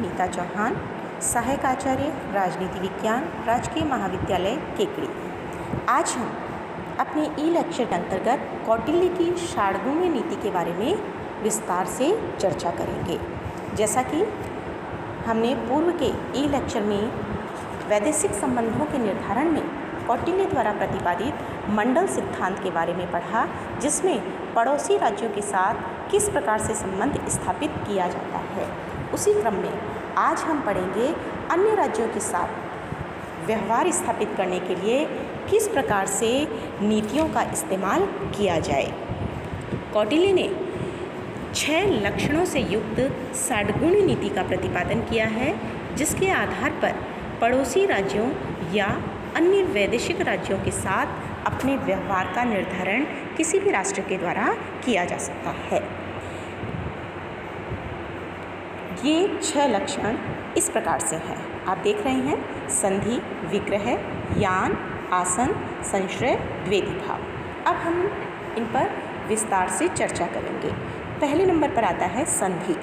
नीता चौहान, सहायक आचार्य राजनीति विज्ञान, राजकीय महाविद्यालय केकड़ी। आज हम अपने ई लेक्चर के अंतर्गत कौटिल्य की षाड्गुण्य नीति के बारे में विस्तार से चर्चा करेंगे। जैसा कि हमने पूर्व के ई लेक्चर में वैदेशिक संबंधों के निर्धारण में कौटिल्य द्वारा प्रतिपादित मंडल सिद्धांत के बारे में पढ़ा, जिसमें पड़ोसी राज्यों के साथ किस प्रकार से संबंध स्थापित किया जाता है। उसी क्रम में आज हम पढ़ेंगे अन्य राज्यों के साथ व्यवहार स्थापित करने के लिए किस प्रकार से नीतियों का इस्तेमाल किया जाए। कौटिल्य ने 6 लक्षणों से युक्त षाड्गुण्य नीति का प्रतिपादन किया है, जिसके आधार पर पड़ोसी राज्यों या अन्य वैदेशिक राज्यों के साथ अपने व्यवहार का निर्धारण किसी भी राष्ट्र के द्वारा किया जा सकता है। ये 6 लक्षण इस प्रकार से हैं। आप देख रहे हैं: संधि, विग्रह, यान, आसन, संश्रय, द्वेदी भाव। अब हम इन पर विस्तार से चर्चा करेंगे। पहले नंबर पर आता है संधि।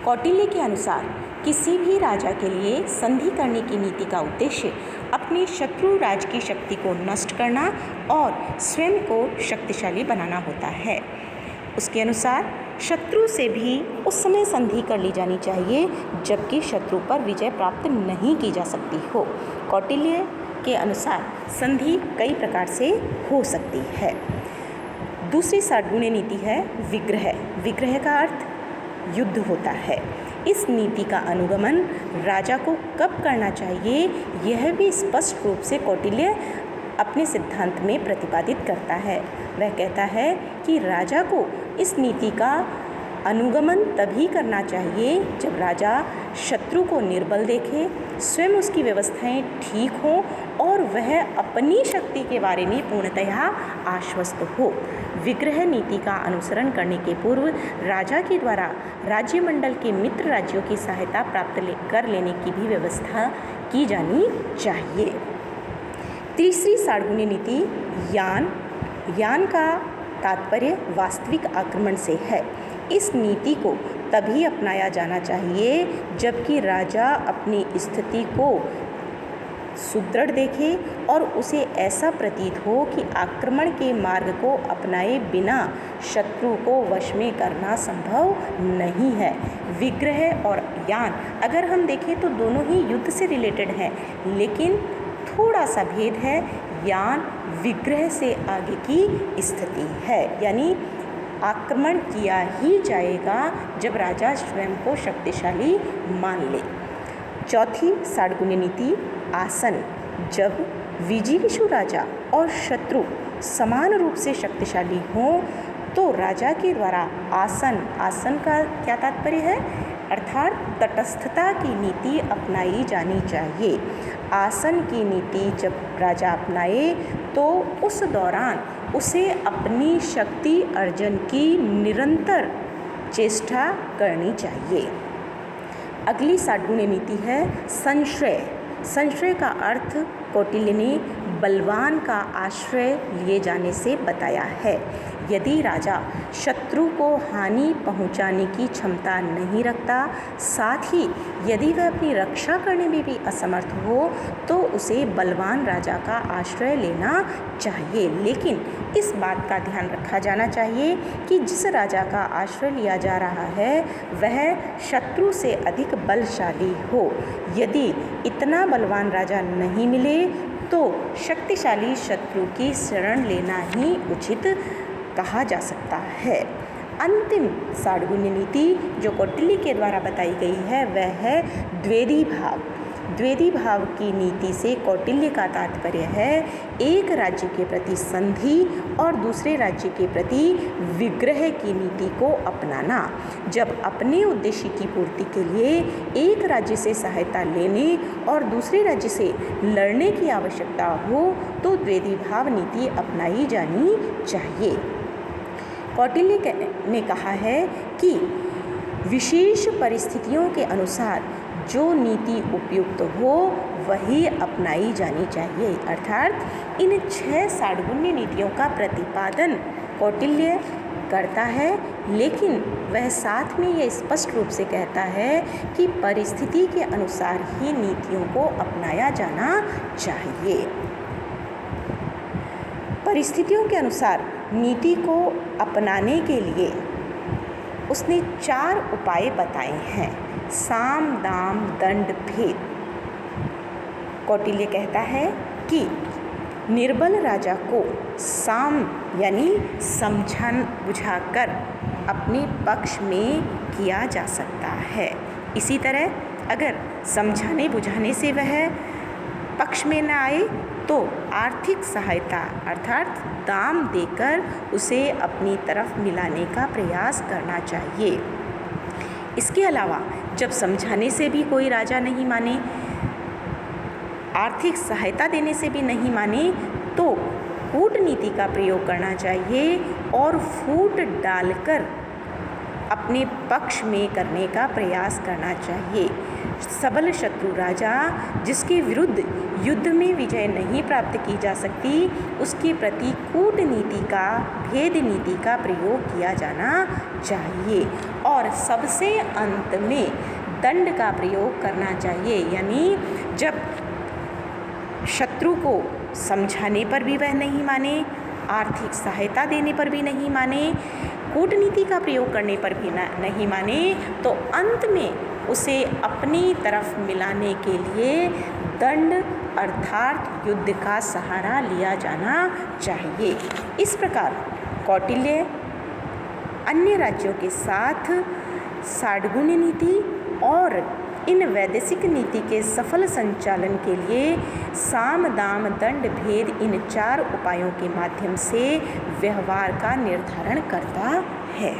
कौटिल्य के अनुसार किसी भी राजा के लिए संधि करने की नीति का उद्देश्य अपने शत्रु राज्य की शक्ति को नष्ट करना और स्वयं को शक्तिशाली बनाना होता है। उसके अनुसार शत्रु से भी उस समय संधि कर ली जानी चाहिए जबकि शत्रु पर विजय प्राप्त नहीं की जा सकती हो। कौटिल्य के अनुसार संधि कई प्रकार से हो सकती है। दूसरी षाड्गुण्य नीति है विग्रह। विग्रह का अर्थ युद्ध होता है। इस नीति का अनुगमन राजा को कब करना चाहिए, यह भी स्पष्ट रूप से कौटिल्य अपने सिद्धांत में प्रतिपादित करता है। वह कहता है कि राजा को इस नीति का अनुगमन तभी करना चाहिए जब राजा शत्रु को निर्बल देखे, स्वयं उसकी व्यवस्थाएं ठीक हों और वह अपनी शक्ति के बारे में पूर्णतः आश्वस्त हो। विग्रह नीति का अनुसरण करने के पूर्व राजा के द्वारा राज्यमंडल के मित्र राज्यों की सहायता प्राप्त कर लेने की भी व्यवस्था की जानी चाहिए। तीसरी षाड्गुण्य नीति यान। यान का तात्पर्य वास्तविक आक्रमण से है। इस नीति को तभी अपनाया जाना चाहिए जबकि राजा अपनी स्थिति को सुदृढ़ देखे और उसे ऐसा प्रतीत हो कि आक्रमण के मार्ग को अपनाए बिना शत्रु को वश में करना संभव नहीं है। विग्रह और यान अगर हम देखें तो दोनों ही युद्ध से रिलेटेड हैं, लेकिन थोड़ा सा भेद है। यान विग्रह से आगे की स्थिति है, यानी आक्रमण किया ही जाएगा जब राजा स्वयं को शक्तिशाली मान ले। चौथी षाड्गुण्य नीति आसन। जब विजिगीषु राजा और शत्रु समान रूप से शक्तिशाली हों तो राजा के द्वारा आसन का क्या तात्पर्य है, अर्थात तटस्थता की नीति अपनाई जानी चाहिए। आसन की नीति जब राजा अपनाए तो उस दौरान उसे अपनी शक्ति अर्जन की निरंतर चेष्टा करनी चाहिए। अगली षाड्गुण्य नीति है संश्रय। संश्रय का अर्थ कौटिल्य ने बलवान का आश्रय लिए जाने से बताया है। यदि राजा शत्रु को हानि पहुंचाने की क्षमता नहीं रखता, साथ ही यदि वह अपनी रक्षा करने में भी असमर्थ हो तो उसे बलवान राजा का आश्रय लेना चाहिए। लेकिन इस बात का ध्यान रखा जाना चाहिए कि जिस राजा का आश्रय लिया जा रहा है वह शत्रु से अधिक बलशाली हो। यदि इतना बलवान राजा नहीं मिले तो शक्तिशाली शत्रु की शरण लेना ही उचित कहा जा सकता है। अंतिम षाड्गुण्य नीति जो कौटिल्य के द्वारा बताई गई है वह है द्वेदी भाव। द्वेदी भाव की नीति से कौटिल्य का तात्पर्य है एक राज्य के प्रति संधि और दूसरे राज्य के प्रति विग्रह की नीति को अपनाना। जब अपने उद्देश्य की पूर्ति के लिए एक राज्य से सहायता लेने और दूसरे राज्य से लड़ने की आवश्यकता हो तो द्वेदी भाव नीति अपनाई जानी चाहिए। कौटिल्य ने कहा है कि विशेष परिस्थितियों के अनुसार जो नीति उपयुक्त हो वही अपनाई जानी चाहिए। अर्थात इन 6 षाड्गुण्य नीतियों का प्रतिपादन कौटिल्य करता है, लेकिन वह साथ में ये स्पष्ट रूप से कहता है कि परिस्थिति के अनुसार ही नीतियों को अपनाया जाना चाहिए। परिस्थितियों के अनुसार नीति को अपनाने के लिए उसने 4 उपाय बताए हैं। साम, दाम, दंड, भेद। कौटिल्य कहता है कि निर्बल राजा को साम यानी समझा बुझाकर अपने पक्ष में किया जा सकता है। इसी तरह अगर समझाने बुझाने से वह पक्ष में न आए तो आर्थिक सहायता अर्थात दाम देकर उसे अपनी तरफ मिलाने का प्रयास करना चाहिए। इसके अलावा जब समझाने से भी कोई राजा नहीं माने, आर्थिक सहायता देने से भी नहीं माने, तो कूटनीति का प्रयोग करना चाहिए और फूट डालकर अपने पक्ष में करने का प्रयास करना चाहिए। सबल शत्रु राजा जिसके विरुद्ध युद्ध में विजय नहीं प्राप्त की जा सकती, उसके प्रति कूटनीति का, भेद नीति का प्रयोग किया जाना चाहिए। और सबसे अंत में दंड का प्रयोग करना चाहिए, यानी जब शत्रु को समझाने पर भी वह नहीं माने, आर्थिक सहायता देने पर भी नहीं माने, कूटनीति का प्रयोग करने पर भी नहीं माने, तो अंत में उसे अपनी तरफ मिलाने के लिए दंड अर्थात युद्ध का सहारा लिया जाना चाहिए। इस प्रकार कौटिल्य अन्य राज्यों के साथ षाड्गुण्य नीति और इन वैदेशिक नीति के सफल संचालन के लिए साम, दाम, दंड, भेद इन 4 उपायों के माध्यम से व्यवहार का निर्धारण करता है।